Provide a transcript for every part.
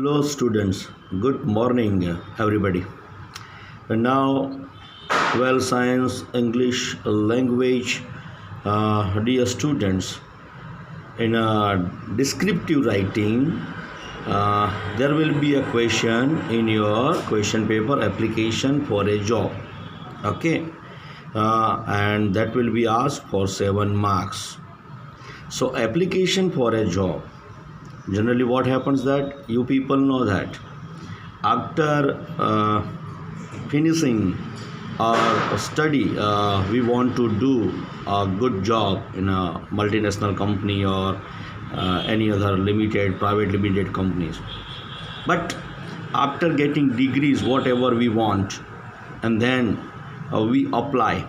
Hello, students. Good morning, everybody. And now, well, science, English, language, dear students, in a descriptive writing, there will be a question in your question paper application for a job. Okay, and that will be asked for 7 marks. So, application for a job. Generally, what happens that you people know that after finishing our study, we want to do a good job in a multinational company or any other private limited companies. But after getting degrees, whatever we want, and then we apply.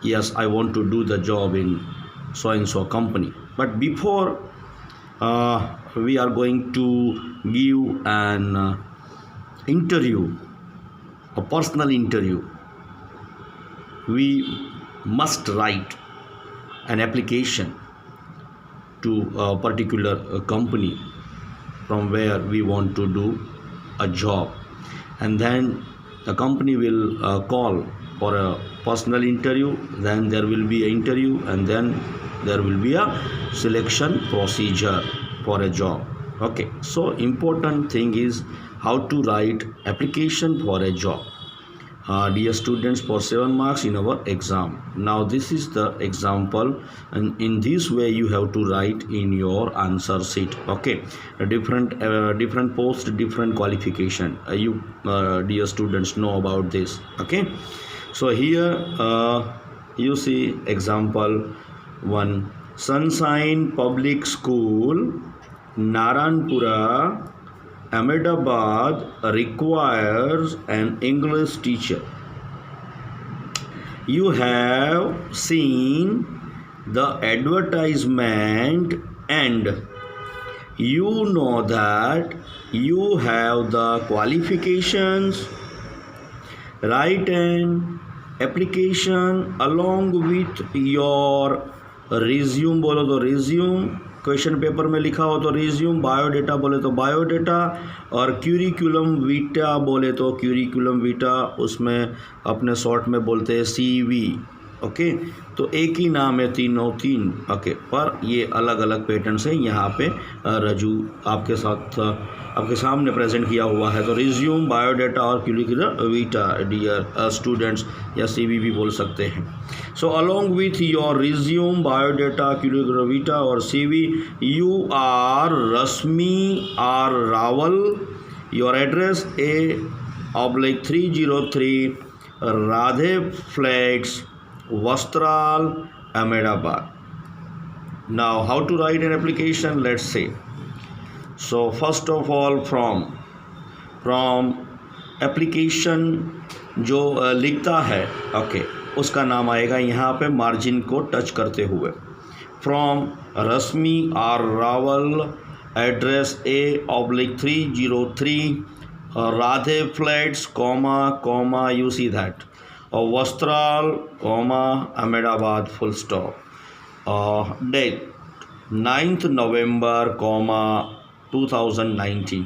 Yes, I want to do the job in so and so company. But before we are going to give an interview, a personal interview, we must write an application to a particular company from where we want to do a job, and then the company will call for a personal interview. Then there will be an interview, and then there will be a selection procedure for a job. Okay, so important thing is how to write application for a job. Dear students, for 7 marks in our exam. Now this is the example, and in this way you have to write in your answer sheet. Okay, different post, different qualification. You dear students know about this. Okay, so here you see example 1. Sunshine Public School, Naranpura, Ahmedabad requires an English teacher. You have seen the advertisement and you know that you have the qualifications. Write an application along with your resume बोलो तो resume, question paper में लिखा हो तो resume, biodata बोले तो biodata, और curriculum Vita बोले तो क्यूरिकुलम वीटा, उसमें अपने शॉर्ट में बोलते हैं सीवी. ओके, तो एक ही नाम है, तीनों तीन. ओके, पर ये अलग अलग पैटर्न्स हैं. यहाँ पे रजू आपके साथ आपके सामने प्रेजेंट किया हुआ है. तो रिज्यूम, बायोडेटा और क्यूरिकुलम वीटा डियर स्टूडेंट्स, या सीवी भी बोल सकते हैं. So along with your resume, biodata, curriculum vitae और CV, you are Rashmi R Raval. Your address A/303 Radhe flats, Vastral, Ahmedabad. Now, how to write an application? Let's say. So, first of all, from application जो लिखता है, okay, उसका नाम आएगा यहाँ पे margin को टच करते हुए. From Rashmi R Rawal, address A/303 Radhe flats, comma, you see that. Vastral, Ahmedabad, full stop. Date 9th November, 2019.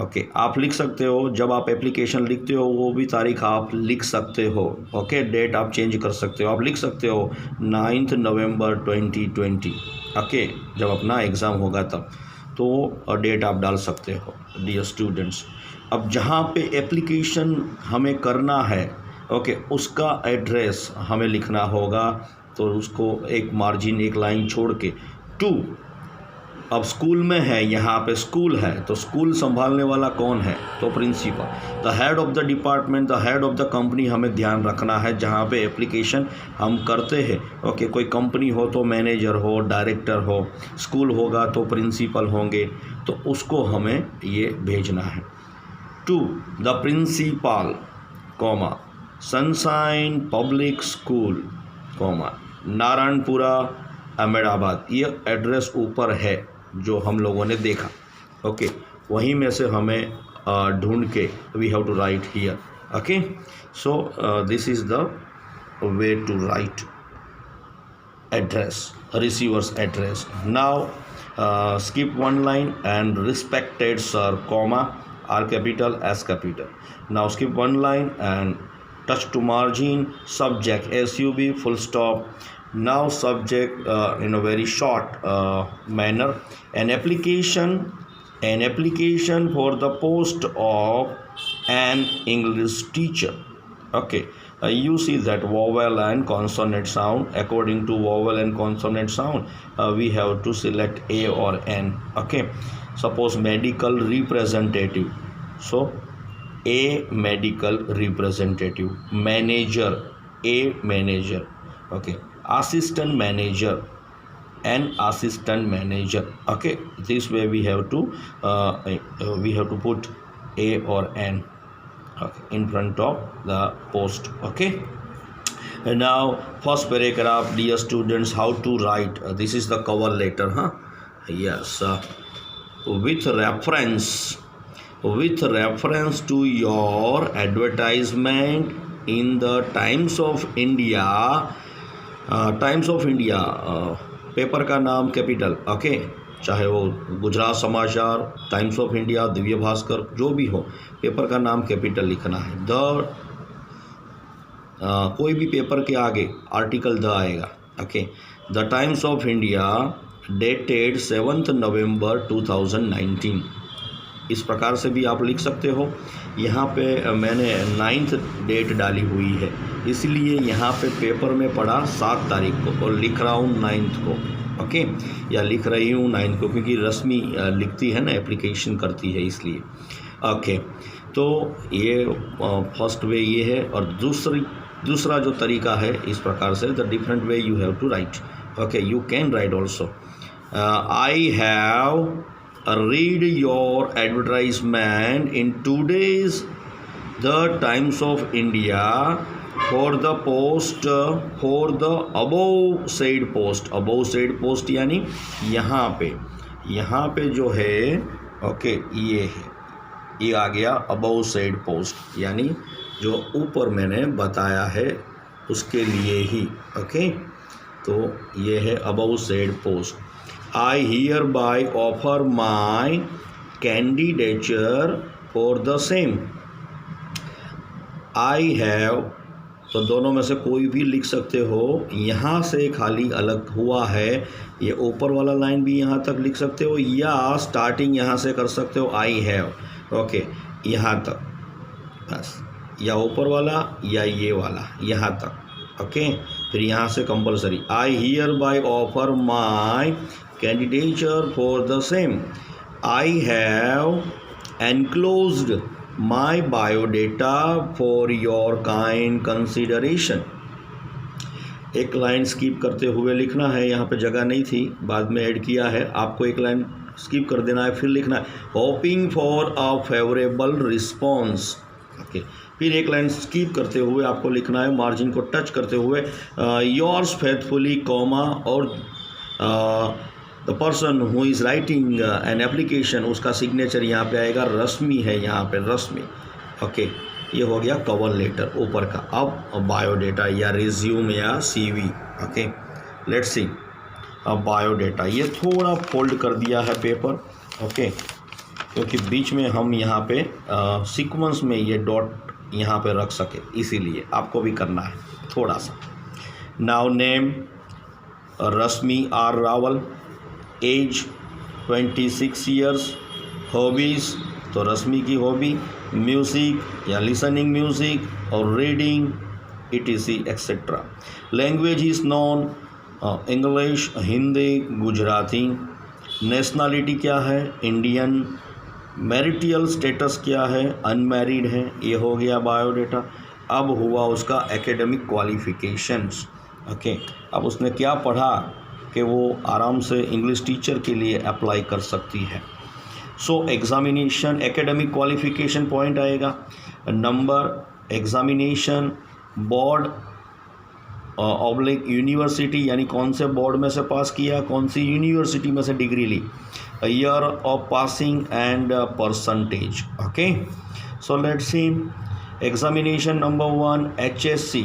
Okay, आप लिख सकते हो. जब आप एप्लीकेशन लिखते हो वो भी तारीख आप लिख सकते हो. ओके, डेट आप चेंज कर सकते हो. आप लिख सकते हो 9th November 2020. ओके, जब अपना एग्ज़ाम होगा तब तो डेट आप डाल सकते हो. डियर स्टूडेंट्स, अब जहाँ पे एप्लीकेशन हमें करना है, ओके, उसका एड्रेस हमें लिखना होगा. तो उसको एक मार्जिन, एक लाइन छोड़ के 2. अब स्कूल में है, यहाँ पे स्कूल है, तो स्कूल संभालने वाला कौन है? तो principal. The head of the department, the head of the company हमें ध्यान रखना है जहाँ पे एप्लीकेशन हम करते हैं. ओके, कोई कंपनी हो तो मैनेजर हो, डायरेक्टर हो, स्कूल होगा तो प्रिंसिपल होंगे, तो उसको हमें ये भेजना है. 2. The principal, comma, sunshine public school, comma, Narayanpura, Ahmedabad. ये एड्रेस ऊपर है जो हम लोगों ने देखा. ओके, वहीं में से हमें ढूंढ के we have to write here. Okay, so this is the way to write address, receiver's address. Now Skip one line and respected sir, comma, R capital, S capital. Now skip one line and touch to margin, subject SUB, full stop. Now subject in a very short manner, an application for the post of an English teacher. Okay, you see that vowel and consonant sound. According to vowel and consonant sound, we have to select A or N. Okay, suppose medical representative, so A medical representative, manager, A manager. Okay, assistant manager, an assistant manager. Okay, this way we have to put A or N, okay, in front of the post. Okay, and now first paragraph, dear students, how to write. This is the cover letter, huh? Yes, with reference to your advertisement in the Times of India. Paper का नाम capital, okay, चाहे वो गुजरात समाचार, times of India, Divya Bhaskar, जो भी हो, paper का नाम कैपिटल लिखना है। कोई भी पेपर के आगे आर्टिकल द आएगा। Okay, the times of India dated 7 नवंबर 2019। इस प्रकार से भी आप लिख सकते हो। यहाँ पे मैंने 9th डेट डाली हुई है, इसलिए यहाँ पे पेपर में पड़ा 7 तारीख को और लिख रहा हूँ 9th को। ओके, या लिख रही हूँ 9th को, क्योंकि रश्मि लिखती है ना, एप्लीकेशन करती है, इसलिए। ओके, तो ये फर्स्ट वे ये है। और दूसरा जो तरीका है, इस प्रकार से, the different way you have to write. Okay, you can write also, I have read your advertisement in today's the Times of India for the post for the above said post यानी यहाँ पे जो है, okay, ये है, ये आ गया above said post, यानी जो ऊपर मैंने बताया है उसके लिए ही। ओके, तो ये है above said post। I hereby offer my candidature for the same. I have, तो दोनों में से कोई भी लिख सकते हो। यहाँ से खाली अलग हुआ है, ये ऊपर वाला लाइन भी यहाँ तक लिख सकते हो, या स्टार्टिंग यहाँ से कर सकते हो, I have, ओके, यहाँ तक बस, या ऊपर वाला या ये वाला यहाँ तक। ओके, फिर यहाँ से compulsory, I hereby offer my candidature for the same. I have enclosed my biodata for your kind consideration. एक लाइन स्किप करते हुए लिखना है, यहाँ पे जगह नहीं थी, बाद में ऐड किया है। आपको एक लाइन स्किप कर देना है, फिर लिखना है hoping for a favorable response। Okay, फिर एक लाइन स्किप करते हुए आपको लिखना है, मार्जिन को टच करते हुए, yours faithfully, कॉमा, और the person who is writing an application, उसका सिग्नेचर यहाँ पे आएगा, रश्मि है यहाँ पे, रश्मि। ओके, ये हो गया कवर लेटर ऊपर का। अब बायोडेटा या रिज्यूम या CV। ओके, लेट्स सी। अब बायोडेटा, ये थोड़ा फोल्ड कर दिया है पेपर, ओके, क्योंकि बीच में हम यहाँ पे सीक्वेंस में ये डॉट यहाँ पे रख सके, इसीलिए आपको भी करना है थोड़ा सा। Now name Rashmi R Rawal, age 26 years, hobbies, तो रश्मि की हॉबी म्यूज़िक या लिसनिंग म्यूज़िक और reading, etc etcetera. Language is known, English, Hindi, Gujarati. Nationality क्या है, इंडियन। मैरिटल स्टेटस क्या है, अनमैरिड है। ये हो गया बायोडेटा। अब हुआ उसका एकेडमिक क्वालिफिकेशंस। ओके, अब उसने क्या पढ़ा कि वो आराम से इंग्लिश टीचर के लिए अप्लाई कर सकती है। सो एग्ज़ामिनेशन, एकेडमिक क्वालिफिकेशन पॉइंट आएगा, number, examination, board oblique university, यानी कौन से बोर्ड में से पास किया, कौन सी यूनिवर्सिटी में से डिग्री ली, year of passing and percentage. Okay, so let's see. Examination number 1 HSC,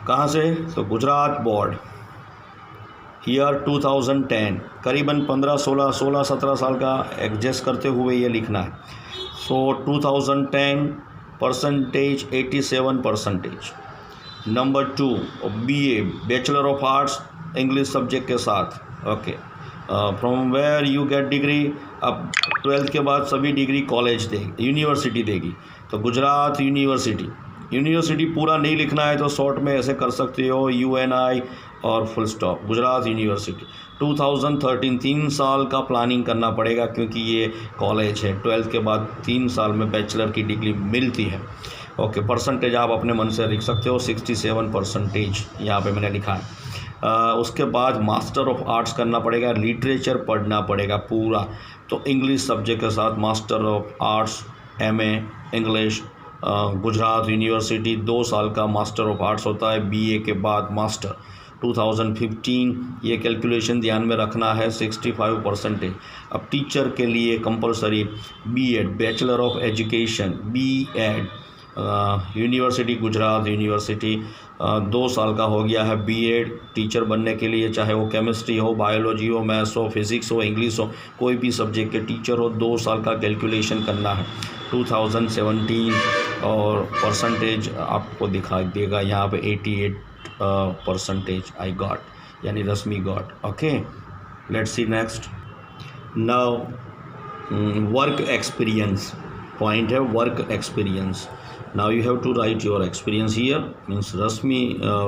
कहाँ से, तो गुजरात बोर्ड। ईयर 2010, करीबन 16 साल का एडजस्ट करते हुए ये लिखना है। So 2010 percentage 87%। Number 2 BA bachelor of arts English subject के साथ। Okay, from where you get degree. अब 12th के बाद सभी डिग्री कॉलेज देगी, यूनिवर्सिटी देगी। तो गुजरात यूनिवर्सिटी पूरा नहीं लिखना है तो शॉर्ट में ऐसे कर सकते हो UNI और फुल स्टॉप, गुजरात यूनिवर्सिटी। 2013 3 साल का प्लानिंग करना पड़ेगा क्योंकि ये कॉलेज है। 12th के बाद 3 साल में बैचलर की डिग्री मिलती है। ओके, परसेंटेज आप अपने मन से लिख सकते हो, 67% यहाँ पे मैंने लिखा है। उसके बाद मास्टर ऑफ आर्ट्स करना पड़ेगा, लिटरेचर पढ़ना पड़ेगा पूरा। तो इंग्लिश सब्जेक्ट के साथ master of arts MA English, Gujarat university 2 साल का मास्टर ऑफ आर्ट्स होता है, BA के बाद मास्टर। 2015 ये कैलकुलेशन ध्यान में रखना है, 65%। अब टीचर के लिए compulsory B.Ed bachelor of education B.Ed university Gujarat university 2 साल का हो गया है। B.Ed टीचर बनने के लिए, चाहे वो केमिस्ट्री हो, बायोलॉजी हो, मैथ्स हो, फिज़िक्स हो, इंग्लिश हो, कोई भी सब्जेक्ट के टीचर हो, 2 साल का कैलकुलेशन करना है। 2017 और परसेंटेज आपको दिखाई देगा यहाँ पे 88% आई गॉट, यानी Rashmi got. Okay, let's see next. Now work experience point है, work experience. Now you have to write your experience here, means Rashmi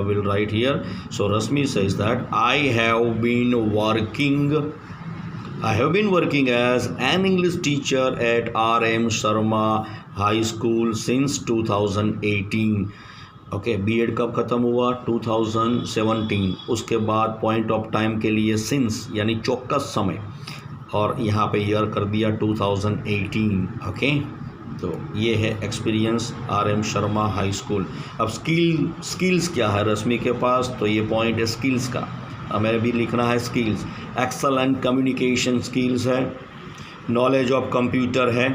will write here. So Rashmi says that I have been working as an English teacher at RM Sharma High School since 2018. Okay, B.Ed कब ख़त्म हुआ? 2017। उसके बाद point of time के लिए since यानी चौक्कस समय, और यहाँ पे ईयर कर दिया 2018। ओके, तो ये है experience RM Sharma high school. अब स्किल्स क्या है रश्मि के पास, तो ये पॉइंट है स्किल्स का। अब मेरे भी लिखना है स्किल्स। एक्सेलेंट कम्युनिकेशन स्किल्स है, नॉलेज ऑफ कंप्यूटर है।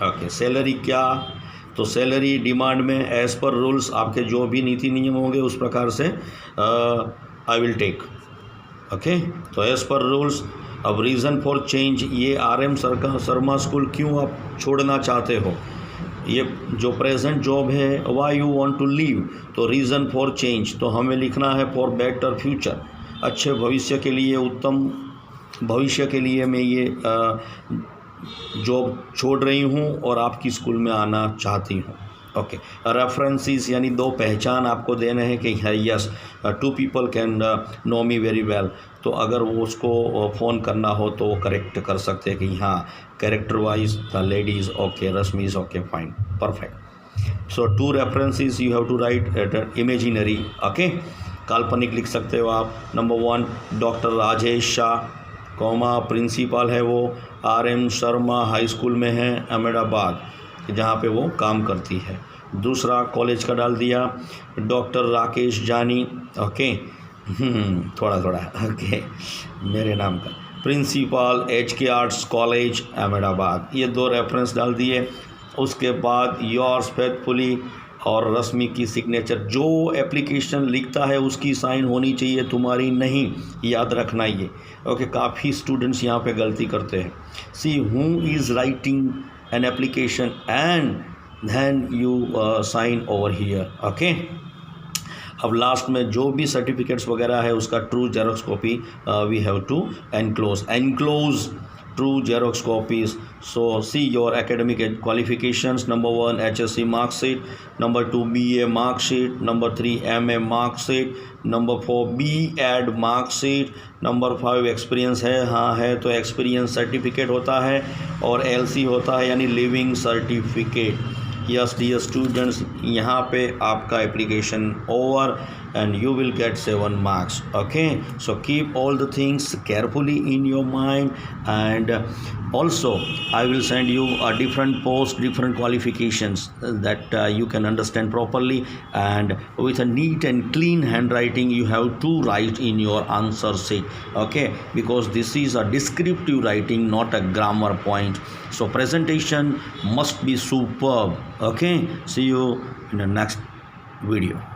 ओके, सैलरी क्या, तो सैलरी डिमांड में एज़ पर रूल्स, आपके जो भी नीति नियम होंगे उस प्रकार से आई विल टेक। ओके, तो एज़ पर रूल्स। अब रीज़न फॉर चेंज, ये RM शर्मा स्कूल क्यों आप छोड़ना चाहते हो, ये जो प्रेजेंट जॉब है, why you want to leave, तो रीज़न फॉर चेंज तो हमें लिखना है फॉर बेटर फ्यूचर, अच्छे भविष्य के लिए, उत्तम भविष्य के लिए मैं ये जॉब छोड़ रही हूँ और आपकी स्कूल में आना चाहती हूँ। ओके, रेफरेंसेस यानी 2 पहचान आपको देने हैं कि yes 2 people can know me very well, तो अगर वो उसको फ़ोन करना हो तो वो करेक्ट कर सकते हैं कि हाँ character wise the ladies okay, Rashmi is okay, fine, perfect. So 2 references you have to write imaginary. Okay, काल्पनिक लिख सकते हो आप। Number 1 doctor Rajesh Shah, comma principal है वो, RM शर्मा हाई स्कूल में है अहमदाबाद, जहाँ पे वो काम करती है। दूसरा कॉलेज का डाल दिया, डॉक्टर राकेश जानी। ओके, थोड़ा ओके, मेरे नाम का, principal HK arts college Ahmedabad, ये 2 रेफरेंस डाल दिए। उसके बाद योर्स फेथफुली और रश्मि की सिग्नेचर, जो एप्लीकेशन लिखता है उसकी साइन होनी चाहिए, तुम्हारी नहीं, याद रखना ये। ओके, काफ़ी स्टूडेंट्स यहाँ पे गलती करते हैं। See who is writing an application and then you sign over here। Okay, अब लास्ट में जो भी सर्टिफिकेट्स वगैरह है उसका true Xerox copy we have to enclose true Xerox copies. So see your academic qualifications. Number 1 HSC mark sheet, number 2 BA mark sheet, number 3 MA mark sheet, number 4 B.Ed mark sheet, number 5 experience है, हाँ है तो experience certificate होता है, और LC होता है यानी living certificate. Yes dear students, यहाँ पे आपका application over and you will get 7 marks. Okay, so keep all the things carefully in your mind, and also I will send you a different post, different qualifications that you can understand properly, and with a neat and clean handwriting you have to write in your answer sheet. Okay, because this is a descriptive writing, not a grammar point, so presentation must be superb. Okay, see you in the next video.